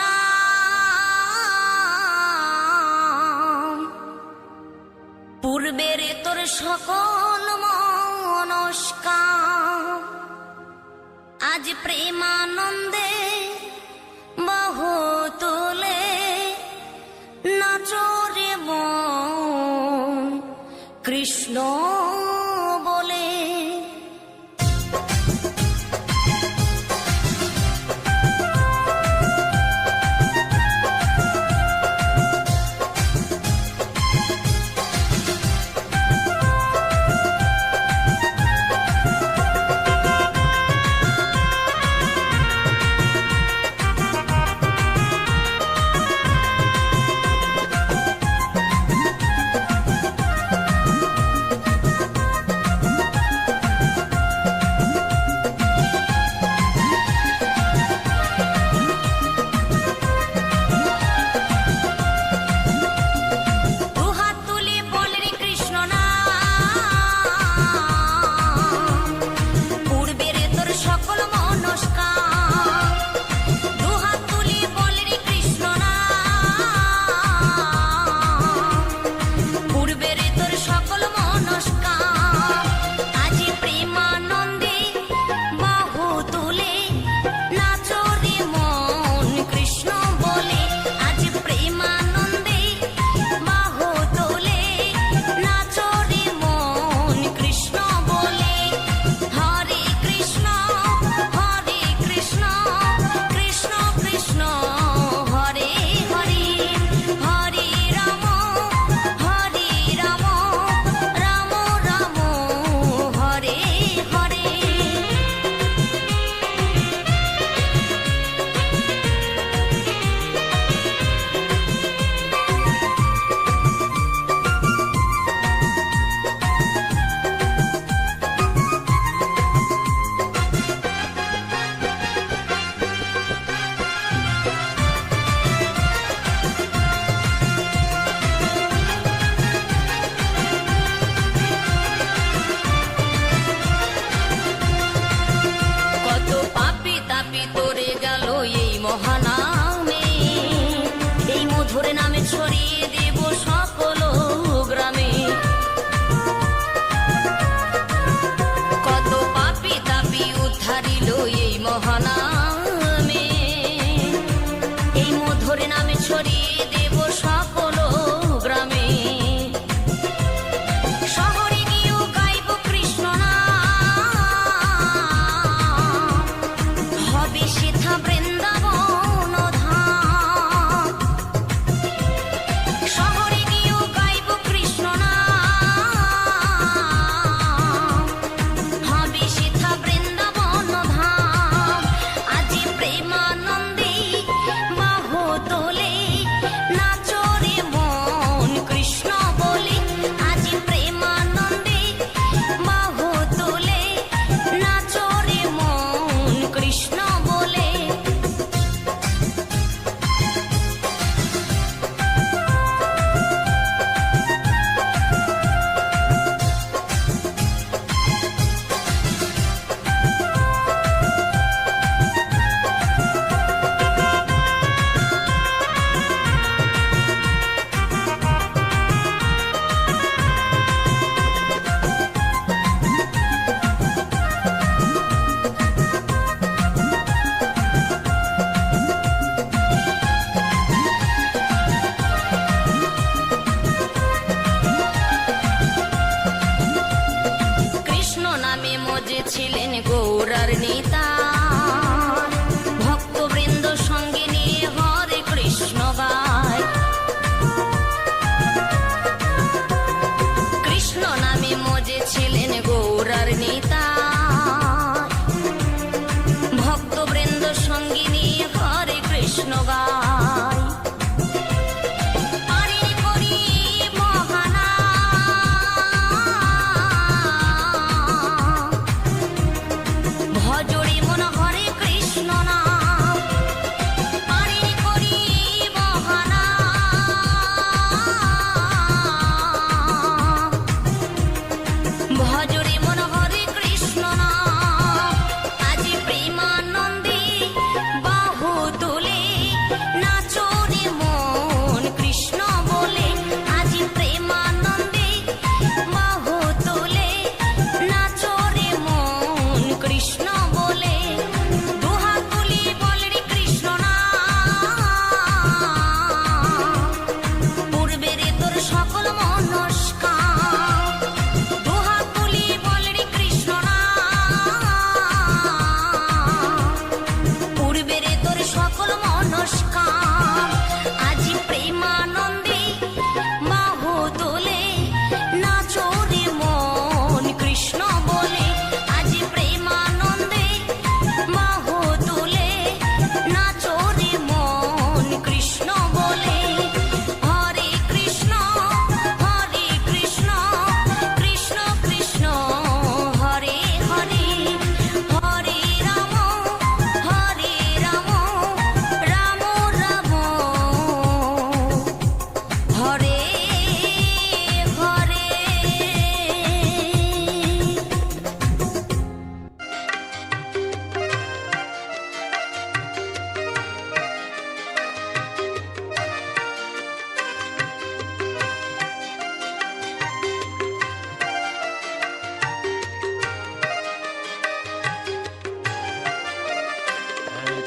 নাম, পূর্বের তোর সকল মনস্কাম, আজ প্রেমানন্দে বাহু তুলে নাচরে মন কৃষ্ণ বলে।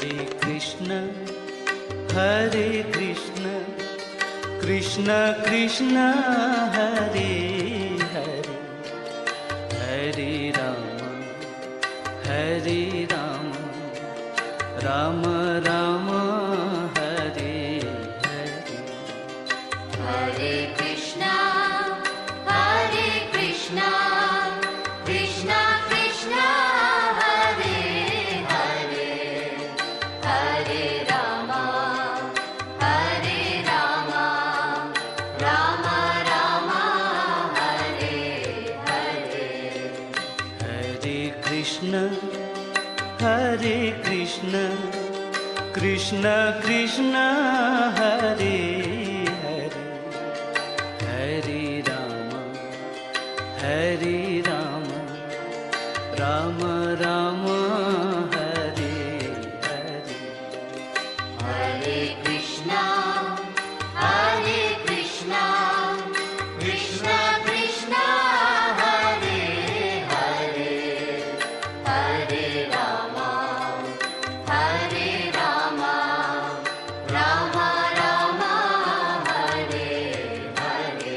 Hare Krishna, Hare Krishna, Krishna Krishna, Hare Hare, Hare Rama, Hare Rama, Rama Rama, Hare Hare. Hare Krishna, Hare Krishna, Krishna Krishna, Hare Hare, Hare Rama, Hare Rama, Rama Rama, Hare Hare. Hare Krishna, Hare Krishna, Krishna Krishna, Hare Hare, Hare Rama, Hare Rama, Rama Rama, Hare Hare. Hare Krishna, Hare Krishna, Krishna Krishna, Hare Hare, Hare Rama, Hare Rama, Rama Rama, Hare Hare.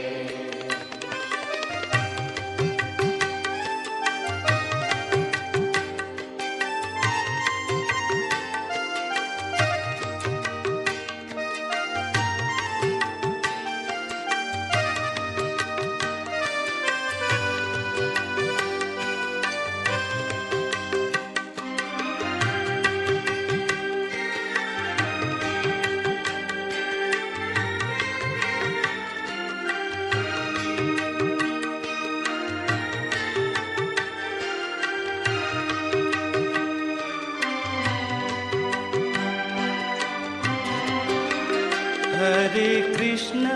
Hare Krishna,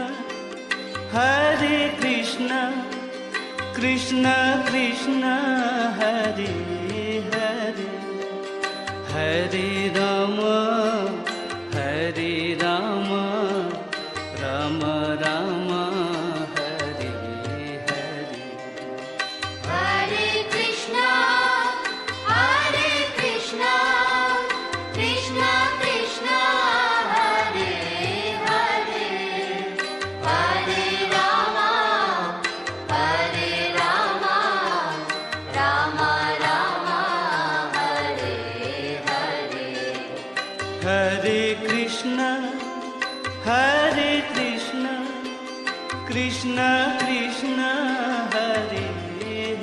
Hare Krishna, Krishna Krishna, Hare Hare, Hare Rama, Hare Rama, Rama Rama, Hare Hare. Hare Krishna, Hare Krishna, Krishna Krishna, Hare Hare, Hare Rama, Hare Rama, Rama Rama, Hare Hare. Hare Krishna, Hare Krishna, Krishna Krishna, Hare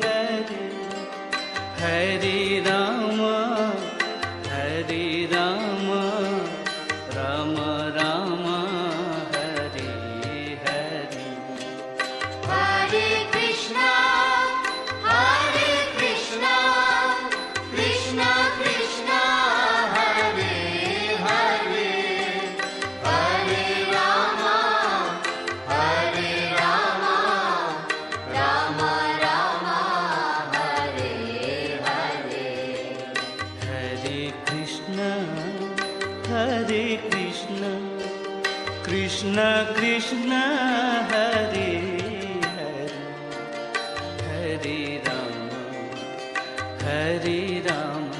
Hare, Hare Rama, Hare Rama, Rama Rama, Hare Hare. Hare Krishna, Hare Krishna, Krishna Krishna, Hare Hare, Hare Rama, Hare Rama, Rama Rama, Hare Hare. Hare Krishna, Hare Krishna, Krishna Krishna, Hare Hare, Hare Rama, Hare Rama,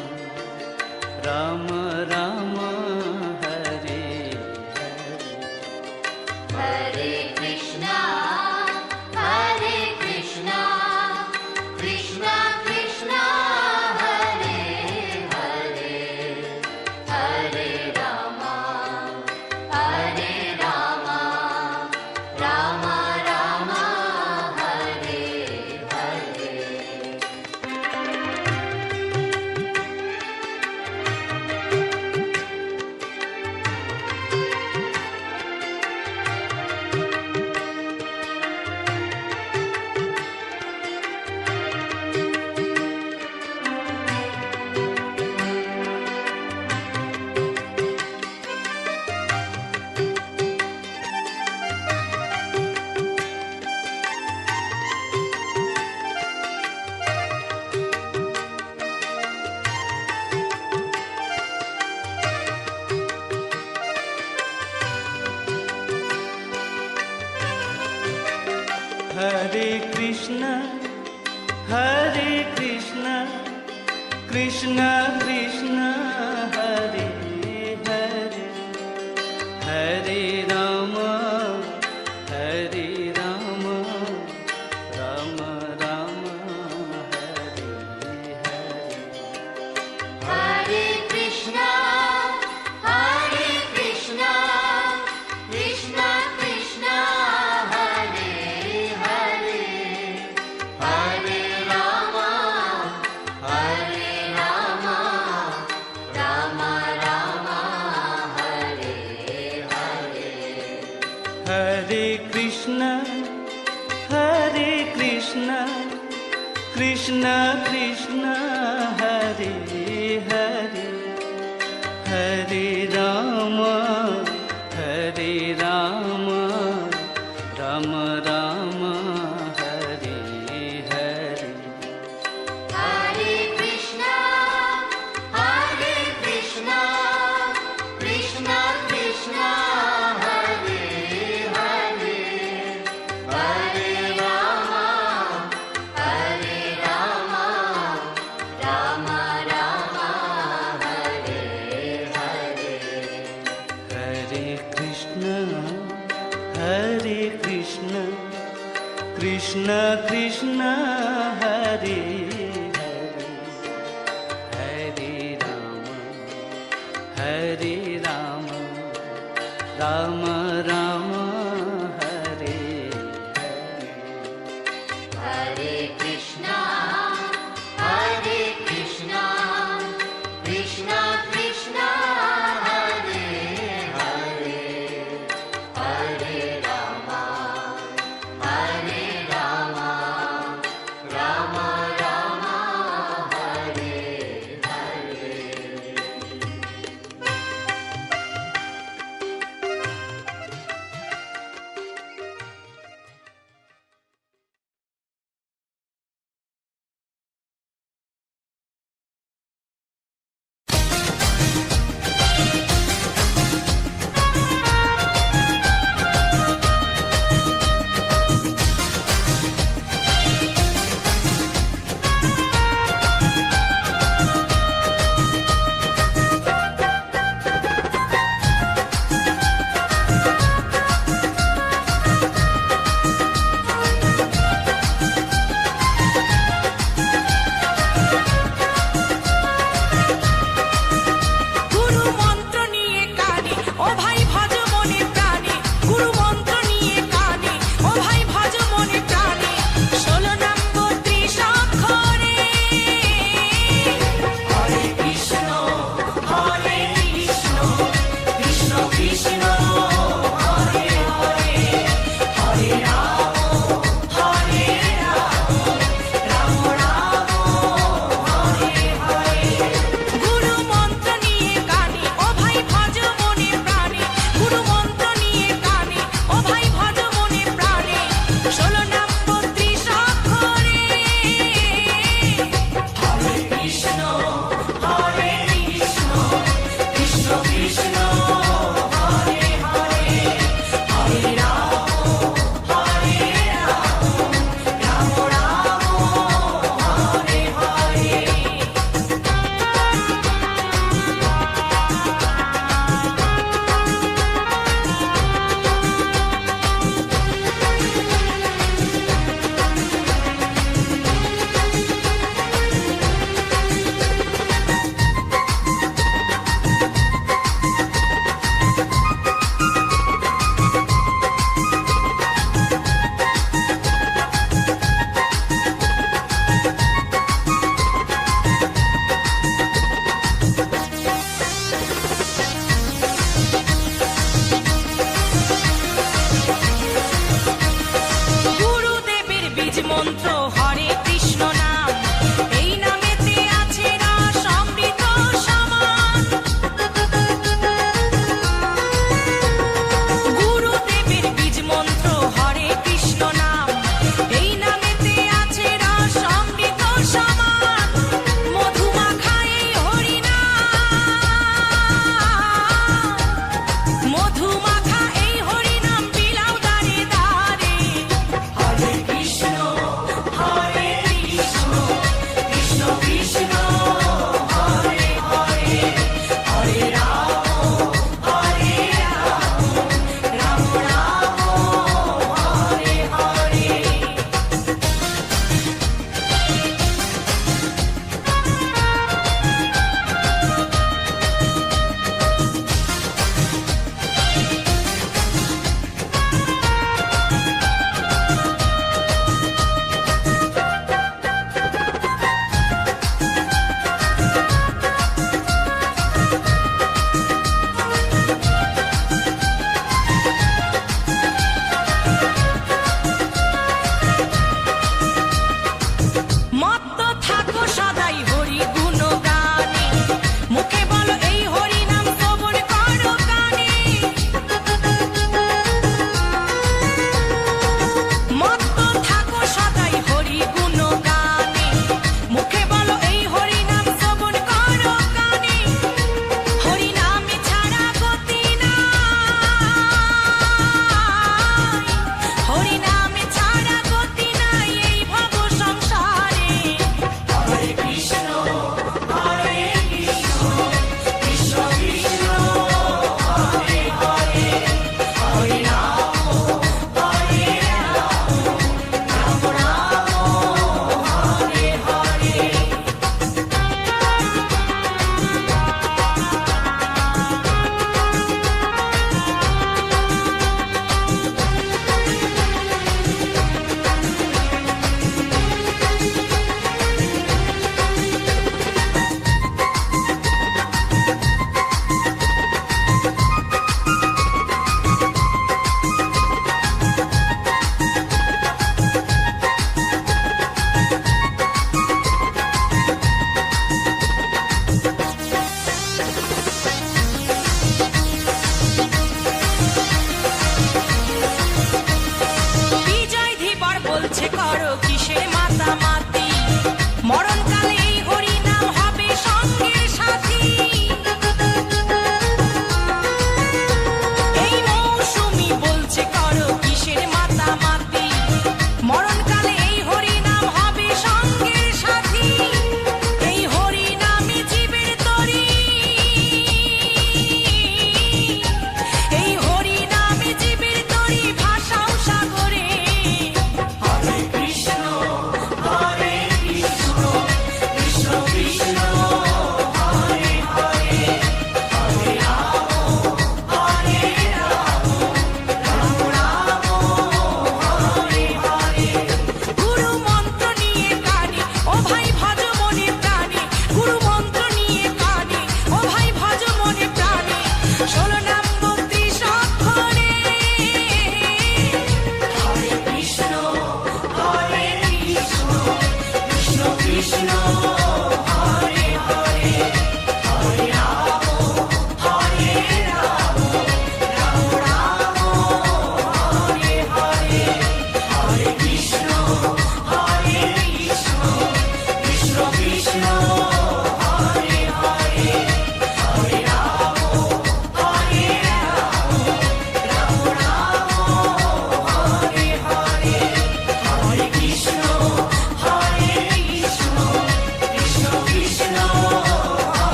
Rama Rama, Hare Hare. Hare Krishna, Hare Krishna, Krishna Krishna, Hare Hare, Hare Rama, Hare Rama, Rama Rama, Hare Hare. Hare Krishna, Hare Krishna, Krishna Krishna, Hare Krishna, Hare Krishna, Krishna Krishna, Hare Hare, Hare Rama, Hare Rama, Rama Rama, Hare Hare. Hare Krishna, Krishna Krishna, Hare Hare, Hare Rama, Rama Rama, Hare Hare. Hare Krishna, Krishna Krishna, Hare Hare, Hare Rama, Rama Rama, Hare Hare. Hare Krishna, Krishna Krishna, Hare Hare, Hare Rama, Rama Rama, Hare Hare.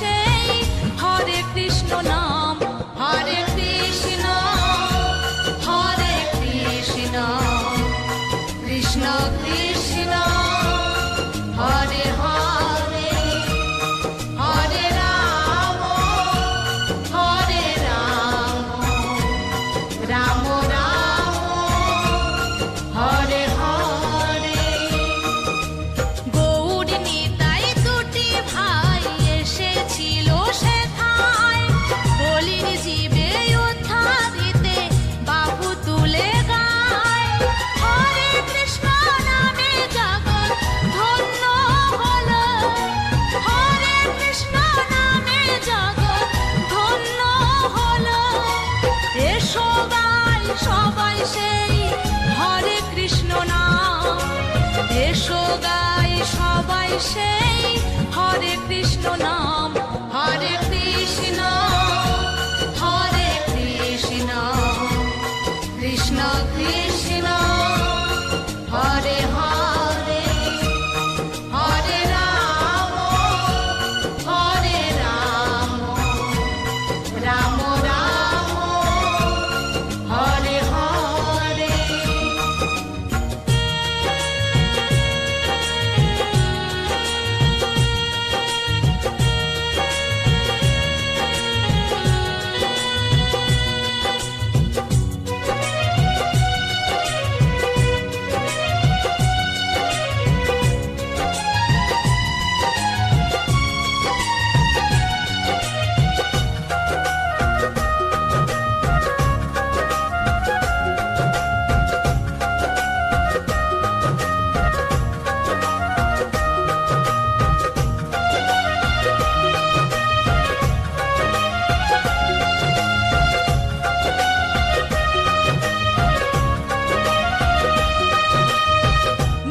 সেই হরে কৃষ্ণ নাম, হরে কৃষ্ণ হরে কৃষ্ণ, কৃষ্ণ কৃষ্ণ হরে হরে, হরে রাম হরে রাম, রাম রাম হরে হরে। গৌর নিতাই দুটি ভাই এসেছিল সেথায়, বলির জীবে উদ্ধারিতে বাহু তুলে গায়। হরে কৃষ্ণ নামে জগৎ ধন্য হলো, হরে কৃষ্ণ নামে জগৎ ধন্য হলো। এসো গাই সবাই সেই হরে কৃষ্ণ নাম, এসো গাই সবাই সেই হরে কৃষ্ণ নাম, হরে কৃষ্ণ হরে কৃষ্ণ, কৃষ্ণ কৃষ্ণ হরে হরে, হরে রাম হরে রাম, রাম রাম হরে হরে।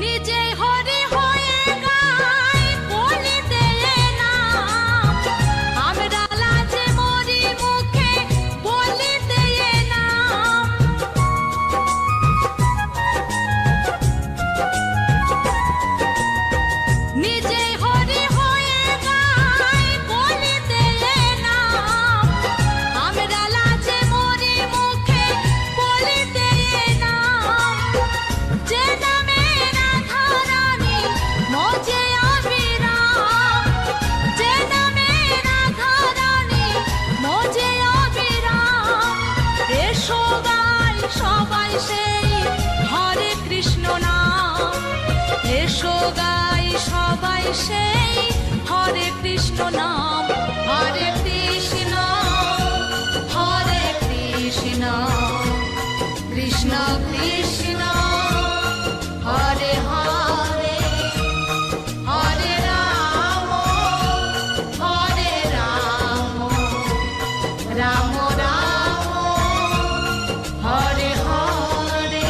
নিজে হরি হয়ে গাই বলিতে নাম, আমরা লাজে মরি মুখে বলিতে নাম। নিজে হরি হয়ে গাই বলিতে নাম, আমরা লাজে মরি মুখে বলিতে নাম। যে নামে রাধা রানী মজে অবিরাম, যে নামে রাধা রানী মজে অবিরাম। এসো গাই সবাই সেই হরে কৃষ্ণ নাম, এসো গাই সবাই সেই হরে কৃষ্ণ নাম, হরে কৃষ্ণ হরে কৃষ্ণ, কৃষ্ণ কৃষ্ণ হরে হরে, হরে রাম হরে রাম, রাম রাম হরে হরে।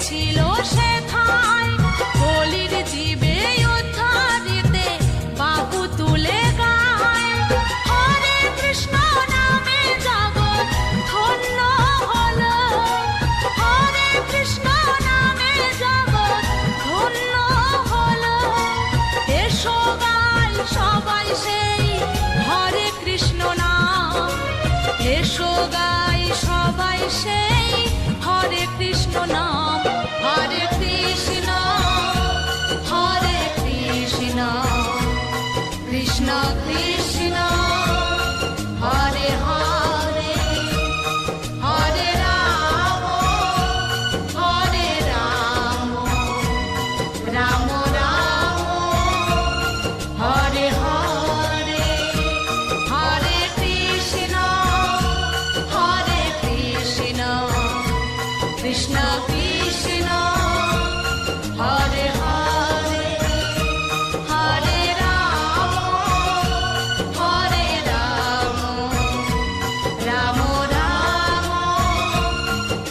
ছিল সেথায় বলির জীবে উদ্ধারিতে বাহু তুলে গায় হরে কৃষ্ণ নামে জগৎ ধন্য হলো হরে কৃষ্ণ নামে জগৎ ধন্য হলো এসো গাই সবাই সেই হরে কৃষ্ণ নাম এসো গাই সবাই সেই হরে কৃষ্ণ নাম হরে কৃষ্ণ কৃষ্ণ কৃষ্ণ হরে হরে হরে রাম রাম রাম হরে হরে হরে কৃষ্ণ কৃষ্ণ কৃষ্ণ হরে হরে হরে রাম রাম রাম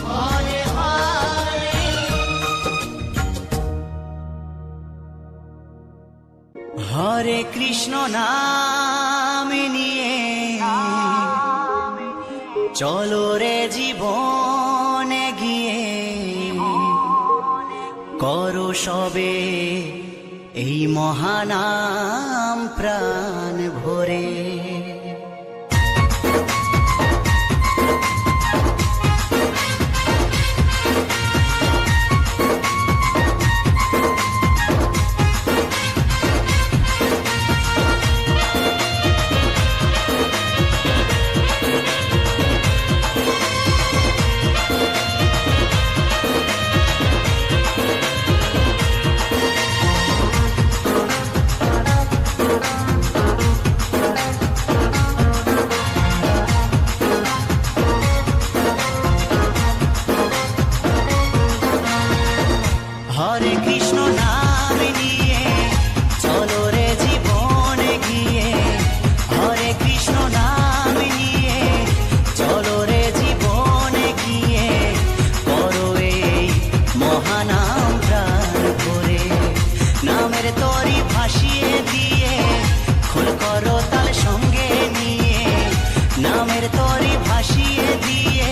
হরে হরে হরে কৃষ্ণ নাম নিয়ে চলো রে জীবনে গিয়ে করো সবে এই মহানাম প্রাণ ভরে হরে কৃষ্ণ নাম নিয়ে চলো রে জীবনে গিয়ে হরে কৃষ্ণ নাম নিয়ে চলো রে জীবনে গিয়ে করো এই মহানাম প্রাণ ভরে নামের তরি ভাসিয়ে দিয়ে খোল করো তাল সঙ্গে নিয়ে নামের তরি ভাসিয়ে দিয়ে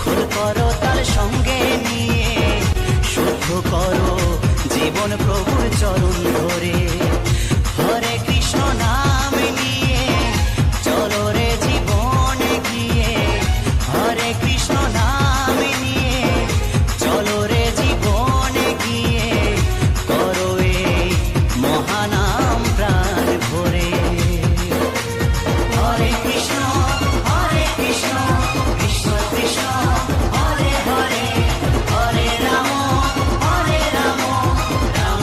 খোল করো তাল সঙ্গে নিয়ে শুদ্ধ করো জীবন প্রভুর চরণ ধরে হরে কৃষ্ণ নাম নিয়ে চলো রে জীবনে গিয়ে হরে কৃষ্ণ নাম নিয়ে চলো রে জীবনে গিয়ে করো এই মহানাম প্রাণ ভরে হরে কৃষ্ণ কৃষ্ণ কৃষ্ণ হরে হরে হরে রাম রাম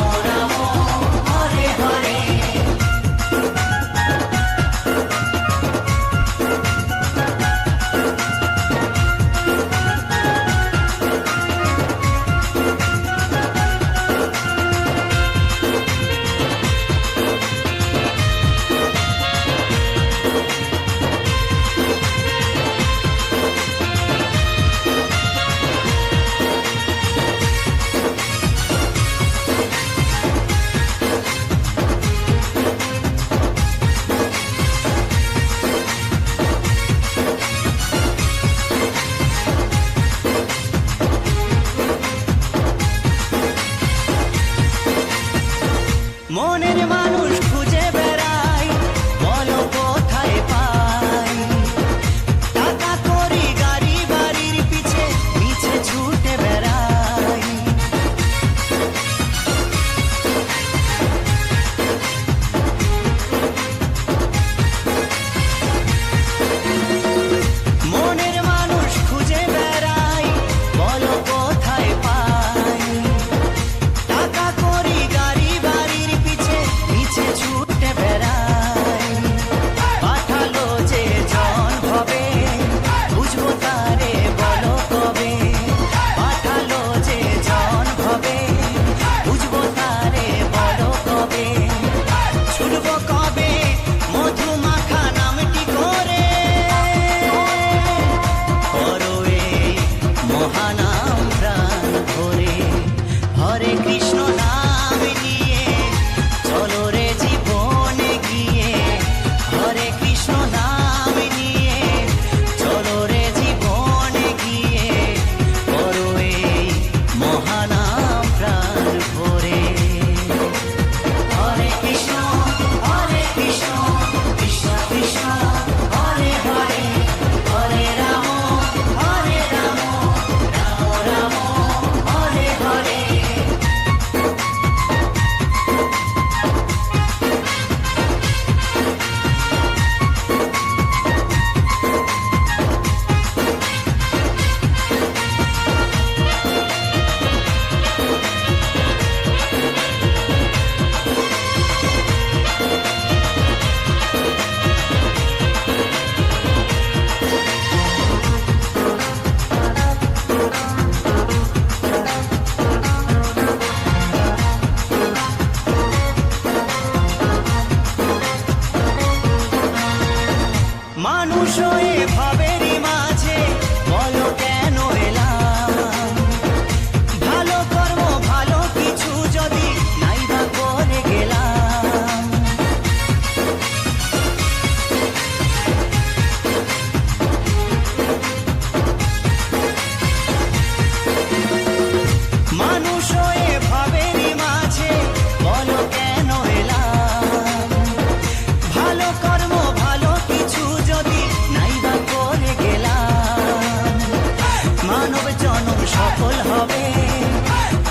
সফল হবে,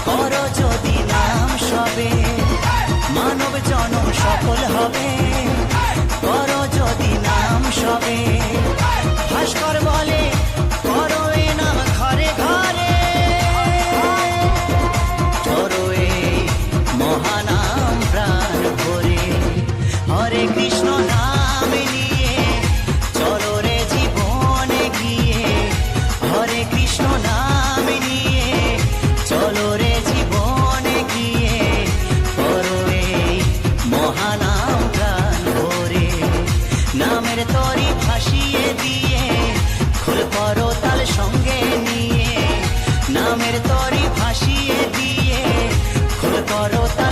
করো যদি নাম সবে। মানব জনম সফল হবে, করো যদি নাম সবে। ভাস্কর বলে করো এ নাম ঘরে ঘরে, ধরো এই মহানাম প্রাণ ভরে। হরে কৃষ্ণ নাম নিয়ে চলো রে জীবনে গিয়ে, হরে কৃষ্ণ নাম নিয়ে চলো রে জীবনে গিয়ে, করো এই মহানাম প্রাণ ভরে। নামের তরি ভাসিয়ে দিয়ে খোল পরো তাল সঙ্গে নিয়ে, নামের তরি ভাসিয়ে দিয়ে খোল পরো তাল